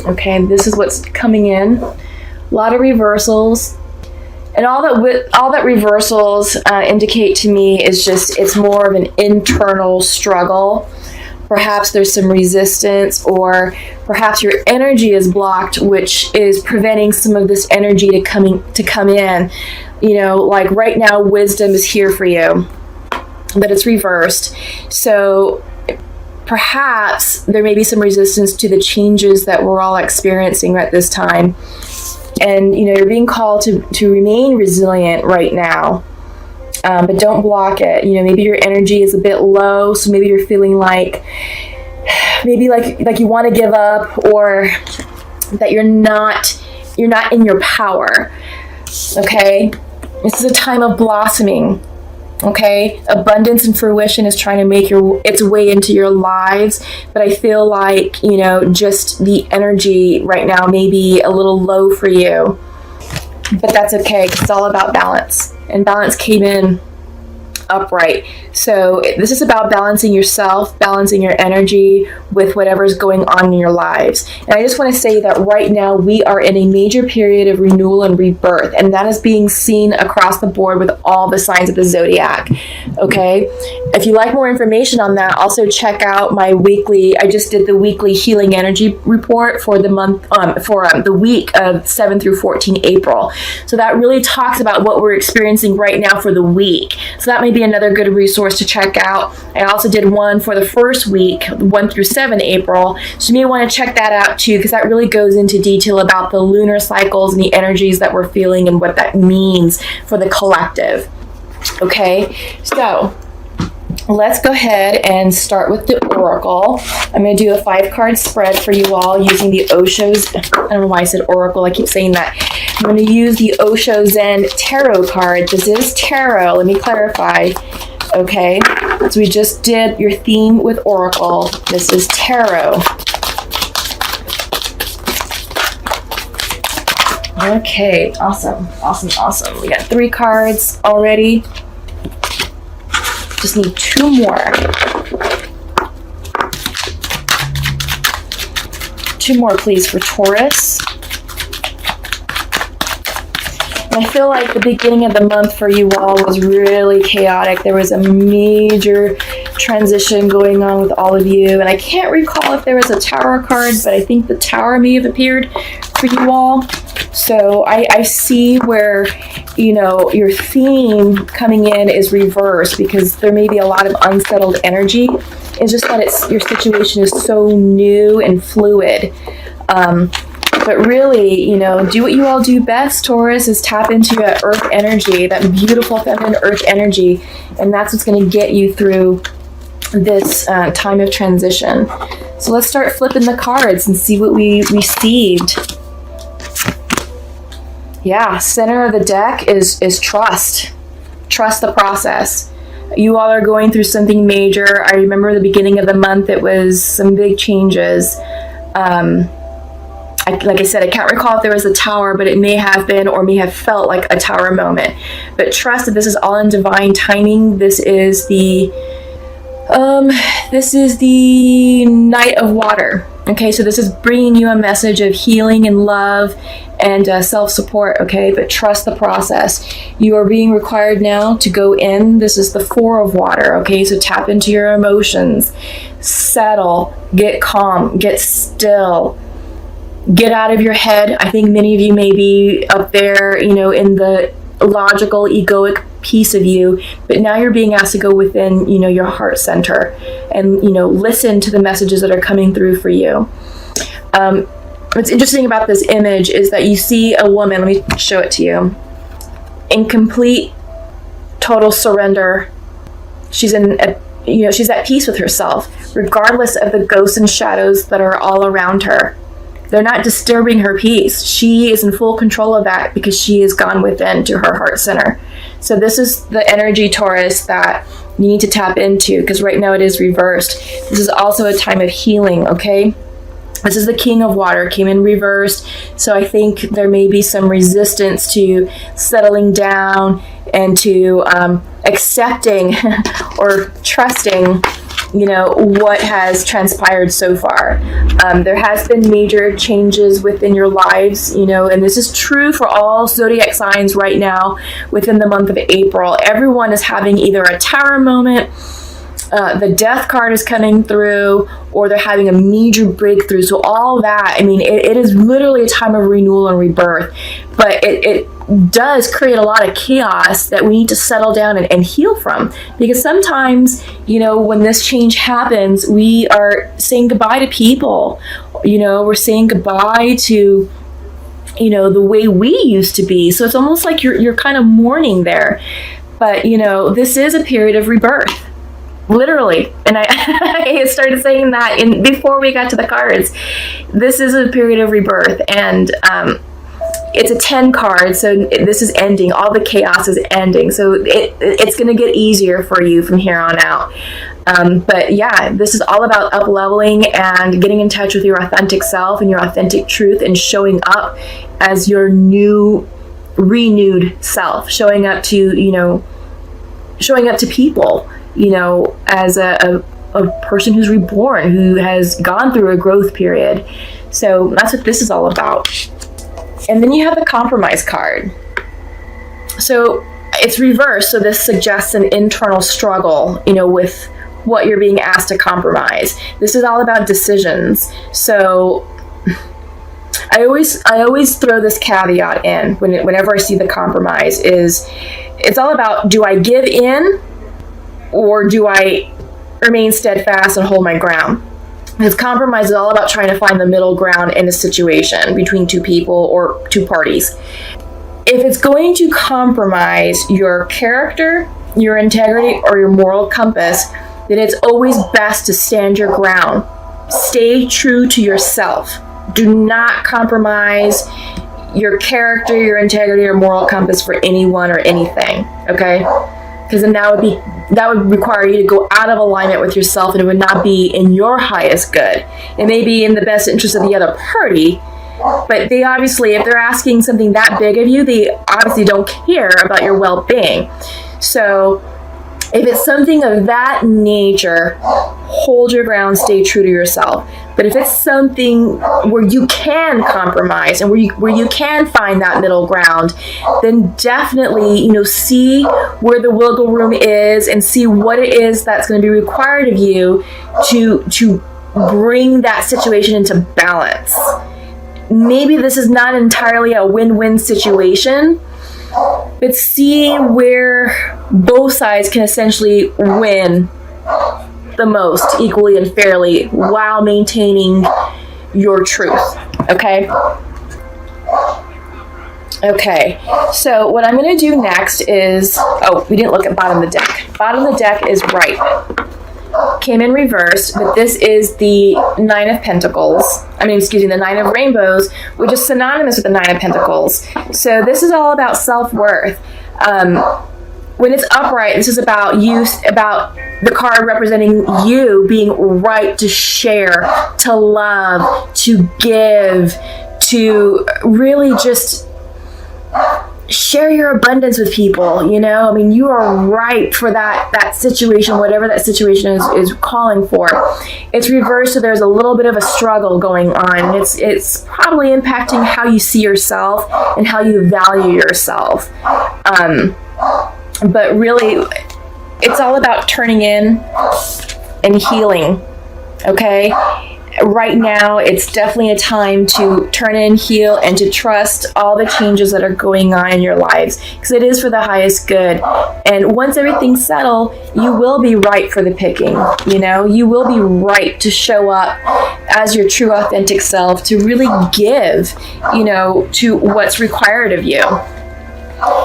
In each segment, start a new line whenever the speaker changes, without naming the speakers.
Okay, this is what's coming in. A lot of reversals. And all that reversals indicate to me is just it's more of an internal struggle. Perhaps there's some resistance, or perhaps your energy is blocked, which is preventing some of this energy to come in. Like right now, wisdom is here for you, but it's reversed. So perhaps there may be some resistance to the changes that we're all experiencing at this time. And, you're being called to remain resilient right now, but don't block it. Maybe your energy is a bit low, so maybe you're feeling like you want to give up, or that you're not in your power. Okay? This is a time of blossoming. Okay, abundance and fruition is trying to make its way into your lives, but I feel like, just the energy right now may be a little low for you, but that's okay, because it's all about balance, and balance came in upright. So this is about balancing yourself, balancing your energy with whatever's going on in your lives. And I just want to say that right now we are in a major period of renewal and rebirth, and that is being seen across the board with all the signs of the zodiac. Okay, if you like more information on that, also check out my I just did the weekly healing energy report for the month for the week of 7 through 14 April. So that really talks about what we're experiencing right now for the week. So that may be another good resource to check out. I also did one for the first week, 1 through 7 April. So you may want to check that out too, because that really goes into detail about the lunar cycles and the energies that we're feeling and what that means for the collective. Okay, so let's go ahead and start with the oracle. I'm going to do a 5-card spread for you all using the Osho's, I don't know why I said oracle, I keep saying that. I'm going to use the Osho Zen tarot card. This is tarot, let me clarify. Okay, so we just did your theme with oracle. This is tarot. Okay, awesome. We got 3 cards already. Just need 2 more. 2 more, please, for Taurus. And I feel like the beginning of the month for you all was really chaotic. There was a major transition going on with all of you. And I can't recall if there was a Tower card, but I think the Tower may have appeared for you all. So I see where, your theme coming in is reversed, because there may be a lot of unsettled energy. It's just that your situation is so new and fluid. But really, do what you all do best, Taurus, is tap into that earth energy, that beautiful feminine earth energy. And that's what's going to get you through this time of transition. So let's start flipping the cards and see what we received. Yeah, center of the deck is trust. Trust the process. You all are going through something major. I remember the beginning of the month, it was some big changes. Like I said, I can't recall if there was a Tower, but it may have been or may have felt like a Tower moment. But trust that this is all in divine timing. This is the Knight of Water. Okay, so this is bringing you a message of healing and love and self-support, okay? But trust the process. You are being required now to go in. This is the 4 of Water, okay? So tap into your emotions. Settle. Get calm. Get still. Get out of your head. I think many of you may be up there, in the logical, egoic piece of you, but now you're being asked to go within, your heart center and, listen to the messages that are coming through for you. What's interesting about this image is that you see a woman, let me show it to you, in complete, total surrender. She's she's at peace with herself, regardless of the ghosts and shadows that are all around her. They're not disturbing her peace. She is in full control of that because she has gone within to her heart center. So this is the energy, Taurus, that you need to tap into, because right now it is reversed. This is also a time of healing, okay? This is the King of Water, came in reversed. So I think there may be some resistance to settling down and to accepting or trusting what has transpired so far. There has been major changes within your lives, and this is true for all zodiac signs right now within the month of April. Everyone is having either a tower moment, the death card is coming through, or they're having a major breakthrough. So all that, it is literally a time of renewal and rebirth, but it does create a lot of chaos that we need to settle down and heal from, because sometimes, when this change happens, we are saying goodbye to people, we're saying goodbye to the way we used to be. So it's almost like you're kind of mourning there, but this is a period of rebirth. Literally, and I started saying that before we got to the cards. This is a period of rebirth, and it's a 10 card, so this is ending. All the chaos is ending, so it's going to get easier for you from here on out. But yeah, this is all about up-leveling and getting in touch with your authentic self and your authentic truth, and showing up as your new, renewed self. Showing up to people. As a person who's reborn, who has gone through a growth period. So that's what this is all about. And then you have the compromise card. So it's reversed. So this suggests an internal struggle, with what you're being asked to compromise. This is all about decisions. So I always throw this caveat in whenever I see the compromise is, it's all about, do I give in, or do I remain steadfast and hold my ground? Because compromise is all about trying to find the middle ground in a situation between two people or two parties. If it's going to compromise your character, your integrity, or your moral compass, then it's always best to stand your ground. Stay true to yourself. Do not compromise your character, your integrity, or moral compass for anyone or anything, okay? Because then that would require you to go out of alignment with yourself, and it would not be in your highest good. It may be in the best interest of the other party, but they obviously, if they're asking something that big of you, they obviously don't care about your well-being. So if it's something of that nature, hold your ground, stay true to yourself. But if it's something where you can compromise and where you can find that middle ground, then definitely, see where the wiggle room is and see what it is that's going to be required of you to bring that situation into balance. Maybe this is not entirely a win-win situation, but see where both sides can essentially win the most equally and fairly while maintaining your truth. Okay? Okay, so what I'm going to do next is, we didn't look at bottom of the deck. Bottom of the deck is right. Came in reverse, but this is the Nine of Pentacles. The Nine of Rainbows, which is synonymous with the Nine of Pentacles. So this is all about self-worth. When it's upright, this is about you, about the card representing you being right to share, to love, to give, to really just share your abundance with people, you are right for that situation, whatever that situation is calling for. It's reversed, so there's a little bit of a struggle going on. It's probably impacting how you see yourself and how you value yourself. But really, it's all about turning in and healing, okay? Right now, it's definitely a time to turn in, heal, and to trust all the changes that are going on in your lives, because it is for the highest good. And once everything's settled, you will be right for the picking, You will be right to show up as your true, authentic self, to really give, to what's required of you.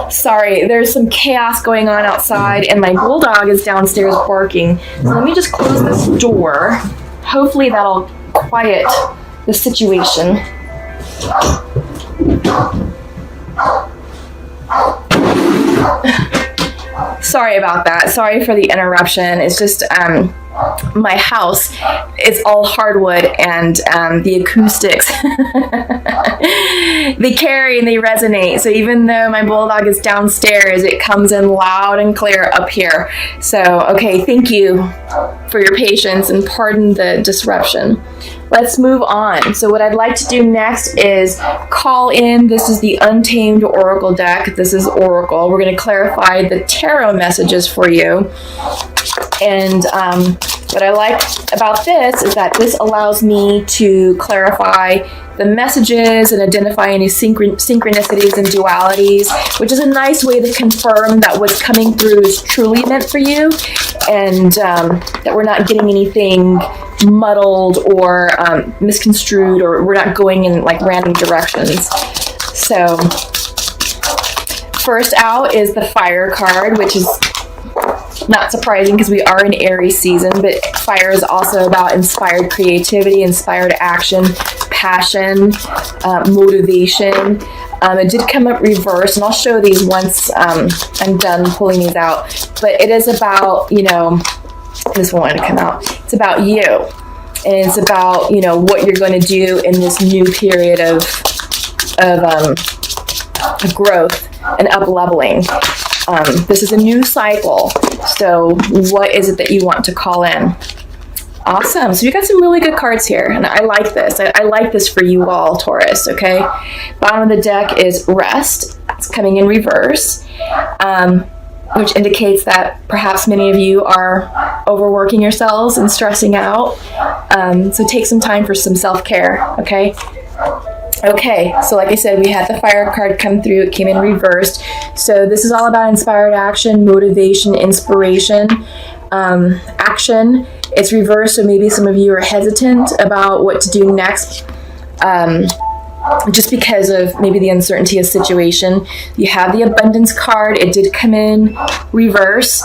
Sorry, there's some chaos going on outside, and my bulldog is downstairs barking. So let me just close this door. Hopefully that'll quiet the situation. Sorry about that. Sorry for the interruption. It's just, my house is all hardwood, and the acoustics they carry and they resonate. So even though my bulldog is downstairs, it comes in loud and clear up here. So okay, thank you for your patience and pardon the disruption. Let's move on. So what I'd like to do next is call in. This is the Untamed Oracle deck. This is Oracle. We're going to clarify the tarot messages for you. And what I like about this is that this allows me to clarify the messages and identify any synchronicities and dualities, which is a nice way to confirm that what's coming through is truly meant for you, and that we're not getting anything muddled or misconstrued, or we're not going in like random directions. So first out is the Fire card, which is not surprising because we are in Aries season, but fire is also about inspired creativity, inspired action, passion, motivation. It did come up reverse, and I'll show these once I'm done pulling these out. But it is about, this one wanted to come out. It's about you, and it's about, what you're going to do in this new period of growth and up-leveling. This is a new cycle. So what is it that you want to call in? Awesome. So you got some really good cards here, and I like this. I like this for you all, Taurus, okay? Bottom of the deck is Rest. It's coming in reverse, which indicates that perhaps many of you are overworking yourselves and stressing out. So take some time for some self-care, okay? Okay, so like I said, we had the Fire card come through. It came in reversed. So this is all about inspired action, motivation, inspiration, action. It's reversed, so maybe some of you are hesitant about what to do next, just because of maybe the uncertainty of situation. You have the Abundance card. It did come in reverse.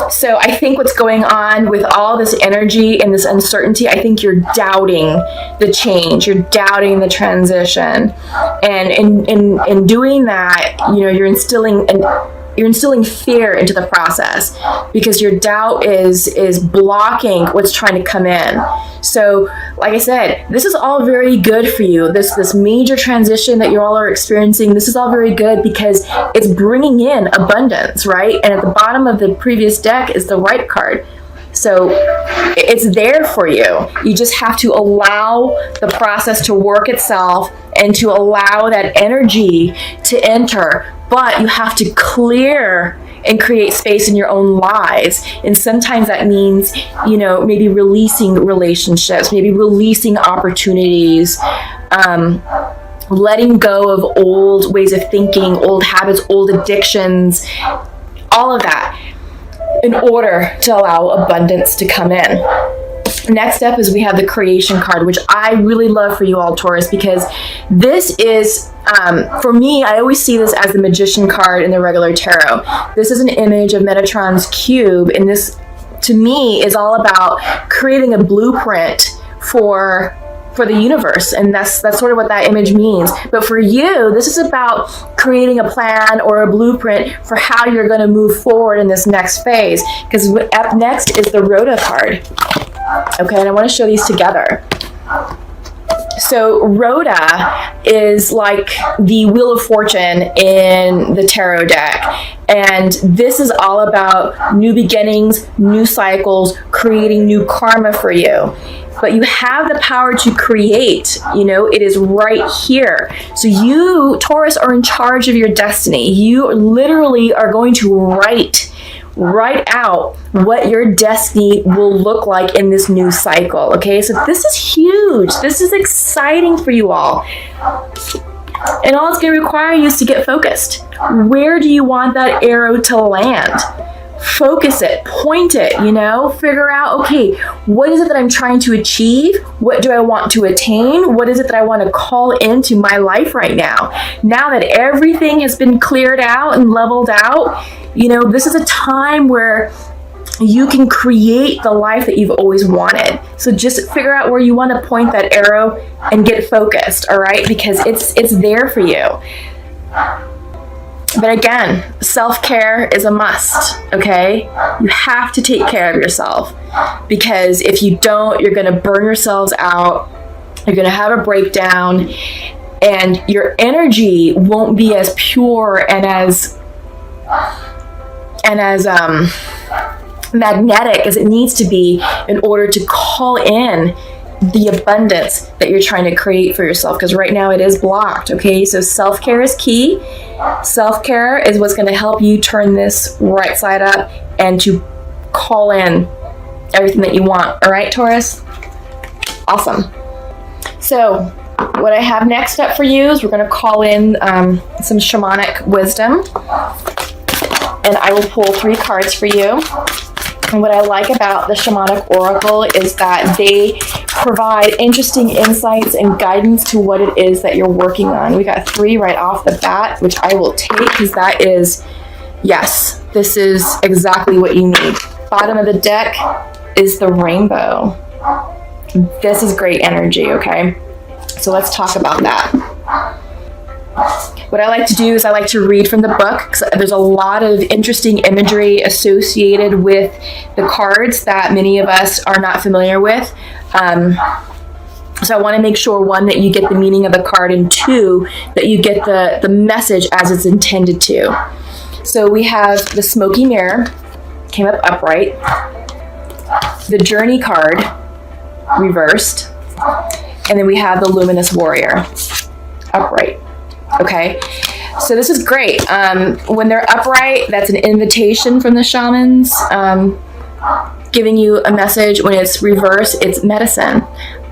So I think what's going on with all this energy and this uncertainty, I think you're doubting the change, you're doubting the transition, and in doing that, you're instilling fear into the process because your doubt is blocking what's trying to come in. So, like I said, this is all very good for you. This major transition that you all are experiencing, this is all very good because it's bringing in abundance, right? And at the bottom of the previous deck is the Right card. So it's there for you. You just have to allow the process to work itself and to allow that energy to enter. But you have to clear and create space in your own lives. And sometimes that means, maybe releasing relationships, maybe releasing opportunities, letting go of old ways of thinking, old habits, old addictions, all of that, in order to allow abundance to come in. Next up is we have the Creation card, which I really love for you all, Taurus, because this is, for me, I always see this as the Magician card in the regular tarot. This is an image of Metatron's cube, and this, to me, is all about creating a blueprint for the universe, and that's sort of what that image means. But for you, this is about creating a plan or a blueprint for how you're going to move forward in this next phase, because up next is the Rhoda card. Okay, and I want to show these together. So Rhoda is like the Wheel of Fortune in the tarot deck. And this is all about new beginnings, new cycles, creating new karma for you. But you have the power to create, it is right here. So you, Taurus, are in charge of your destiny. You literally are going to write out what your destiny will look like in this new cycle. Okay, so this is huge. This is exciting for you all. And all it's going to require you is to get focused. Where do you want that arrow to land? Focus it, point it, figure out, okay, what is it that I'm trying to achieve? What do I want to attain? What is it that I want to call into my life right now? Now that everything has been cleared out and leveled out, this is a time where you can create the life that you've always wanted. So just figure out where you want to point that arrow and get focused, all right? Because it's there for you. But again, self-care is a must, okay? You have to take care of yourself, because if you don't, you're going to burn yourselves out. You're going to have a breakdown, and your energy won't be as pure and as magnetic as it needs to be in order to call in the abundance that you're trying to create for yourself, because right now it is blocked, okay? So self-care is key. Self-care is what's going to help you turn this right side up and to call in everything that you want. All right, Taurus? Awesome. So what I have next up for you is we're going to call in some shamanic wisdom, and I will pull 3 cards for you. And what I like about the shamanic oracle is that they provide interesting insights and guidance to what it is that you're working on. We got 3 right off the bat, which I will take, because that is, yes, this is exactly what you need. Bottom of the deck is the rainbow. This is great energy, okay? So let's talk about that. What I like to do is I like to read from the book, because there's a lot of interesting imagery associated with the cards that many of us are not familiar with. So I want to make sure, 1, that you get the meaning of the card, and 2, that you get the message as it's intended to. So we have the smoky mirror, came up upright. The journey card, reversed. And then we have the luminous warrior, upright. Okay, so this is great. When they're upright, that's an invitation from the shamans, giving you a message. When it's reversed, it's medicine.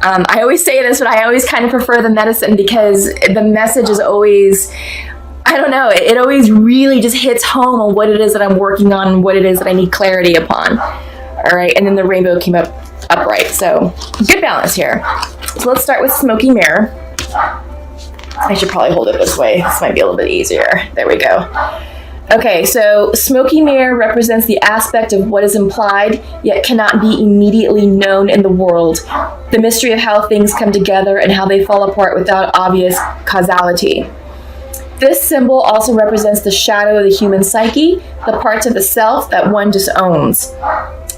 I always say this, but I always kind of prefer the medicine, because the message is always, I don't know, it always really just hits home on what it is that I'm working on and what it is that I need clarity upon. All right, and then the rainbow came up upright, so good balance here. So let's start with smoky mirror. I should probably hold it this way. This might be a little bit easier. There we go. Okay, so smoky mirror represents the aspect of what is implied, yet cannot be immediately known in the world. The mystery of how things come together and how they fall apart without obvious causality. This symbol also represents the shadow of the human psyche, the parts of the self that one disowns.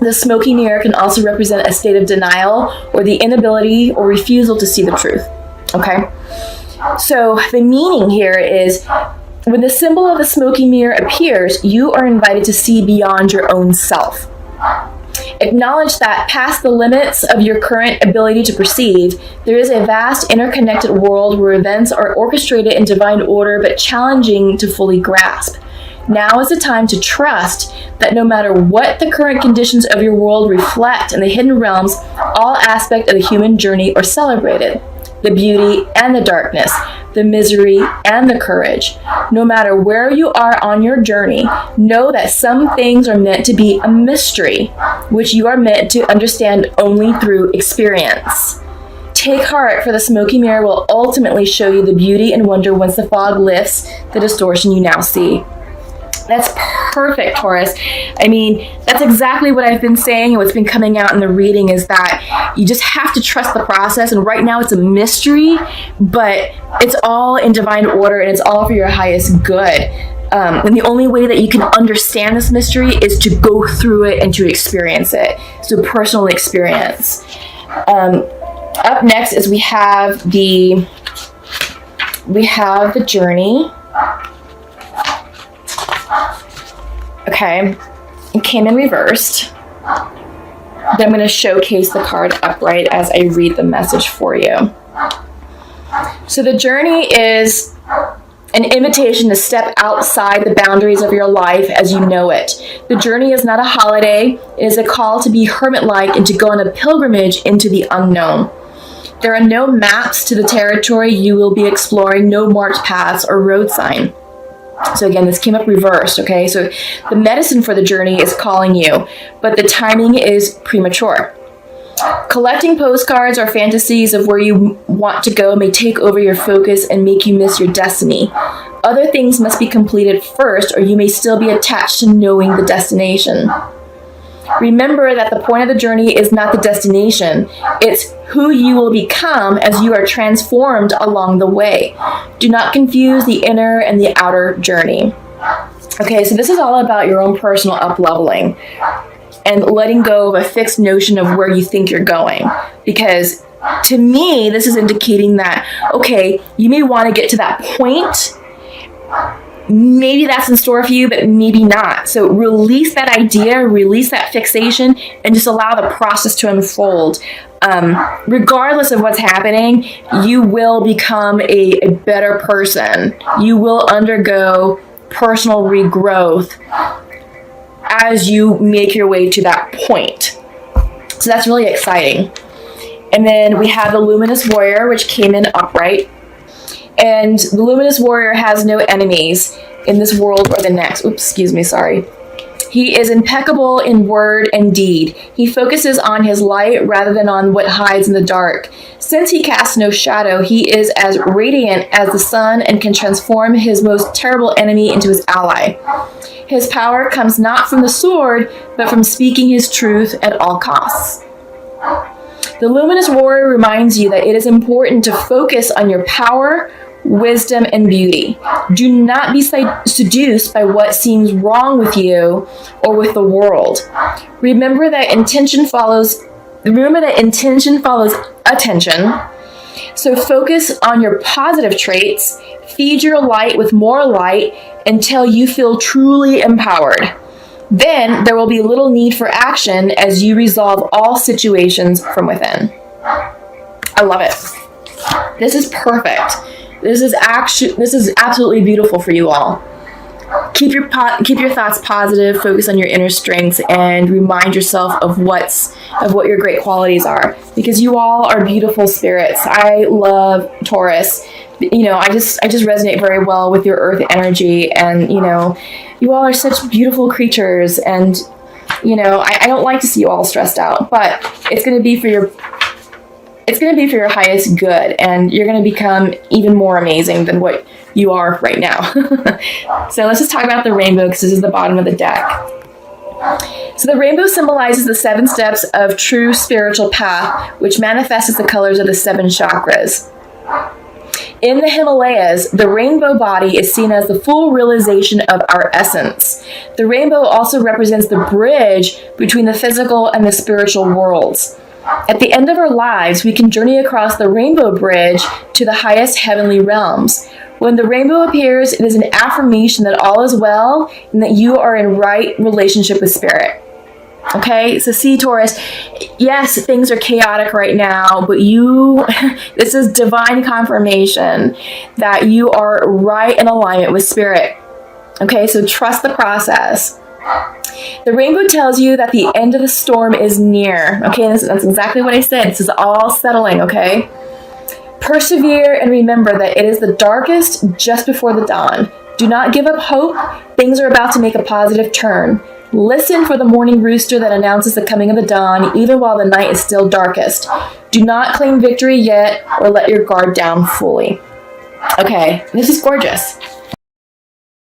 The smoky mirror can also represent a state of denial or the inability or refusal to see the truth. Okay? So the meaning here is, when the symbol of the smoky mirror appears, you are invited to see beyond your own self. Acknowledge that past the limits of your current ability to perceive, there is a vast interconnected world where events are orchestrated in divine order but challenging to fully grasp. Now is the time to trust that no matter what the current conditions of your world reflect in the hidden realms, all aspects of the human journey are celebrated. The beauty and the darkness, the misery and the courage. No matter where you are on your journey, know that some things are meant to be a mystery, which you are meant to understand only through experience. Take heart, for the smoky mirror will ultimately show you the beauty and wonder once the fog lifts the distortion you now see. That's perfect, Taurus. I mean, that's exactly what I've been saying, and what's been coming out in the reading is that you just have to trust the process. And right now it's a mystery, but it's all in divine order, and it's all for your highest good. And the only way that you can understand this mystery is to go through it and to experience it. So personal experience. Up next is we have the journey. Okay, it came in reversed. Then I'm going to showcase the card upright as I read the message for you. So the journey is an invitation to step outside the boundaries of your life as you know it. The journey is not a holiday. It is a call to be hermit-like and to go on a pilgrimage into the unknown. There are no maps to the territory you will be exploring, no marked paths or road sign. So again, this came up reversed, okay? So the medicine for the journey is calling you, but the timing is premature. Collecting postcards or fantasies of where you want to go may take over your focus and make you miss your destiny. Other things must be completed first, or you may still be attached to knowing the destination. Remember that the point of the journey is not the destination. It's who you will become as you are transformed along the way. Do not confuse the inner and the outer journey. Okay, so this is all about your own personal up-leveling and letting go of a fixed notion of where you think you're going. Because to me, this is indicating that, okay, you may want to get to that point. Maybe that's in store for you, but maybe not. So release that idea, release that fixation, and just allow the process to unfold. Regardless of what's happening, you will become a better person. You will undergo personal regrowth as you make your way to that point. So that's really exciting. And then we have the Luminous Warrior, which came in upright. And the Luminous Warrior has no enemies in this world or the next. Oops, excuse me, sorry. He is impeccable in word and deed. He focuses on his light rather than on what hides in the dark. Since he casts no shadow, he is as radiant as the sun and can transform his most terrible enemy into his ally. His power comes not from the sword, but from speaking his truth at all costs. The Luminous Warrior reminds you that it is important to focus on your power, wisdom, and beauty. Do not be seduced by what seems wrong with you or with the world. Remember that intention follows attention. So focus on your positive traits. Feed your light with more light until you feel truly empowered. Then there will be little need for action as you resolve all situations from within. I love it. This is perfect. This is absolutely beautiful for you all. Keep your thoughts positive, focus on your inner strengths, and remind yourself of what your great qualities are, because you all are beautiful spirits. I love Taurus. I just resonate very well with your earth energy, and you all are such beautiful creatures, and I don't like to see you all stressed out, but it's going to be for your highest good, and you're going to become even more amazing than what you are right now. So let's just talk about the rainbow, because this is the bottom of the deck. So the rainbow symbolizes the 7 steps of true spiritual path, which manifests as the colors of the 7 chakras. In the Himalayas, the rainbow body is seen as the full realization of our essence. The rainbow also represents the bridge between the physical and the spiritual worlds. At the end of our lives, we can journey across the rainbow bridge to the highest heavenly realms. When the rainbow appears, it is an affirmation that all is well and that you are in right relationship with spirit. Okay, so see, Taurus, yes, things are chaotic right now, but this is divine confirmation that you are right in alignment with spirit. Okay, so trust the process. The rainbow tells you that the end of the storm is near. Okay, that's exactly what I said. This is all settling, okay? Persevere and remember that it is the darkest just before the dawn. Do not give up hope. Things are about to make a positive turn. Listen for the morning rooster that announces the coming of the dawn, even while the night is still darkest. Do not claim victory yet or let your guard down fully. Okay, this is gorgeous.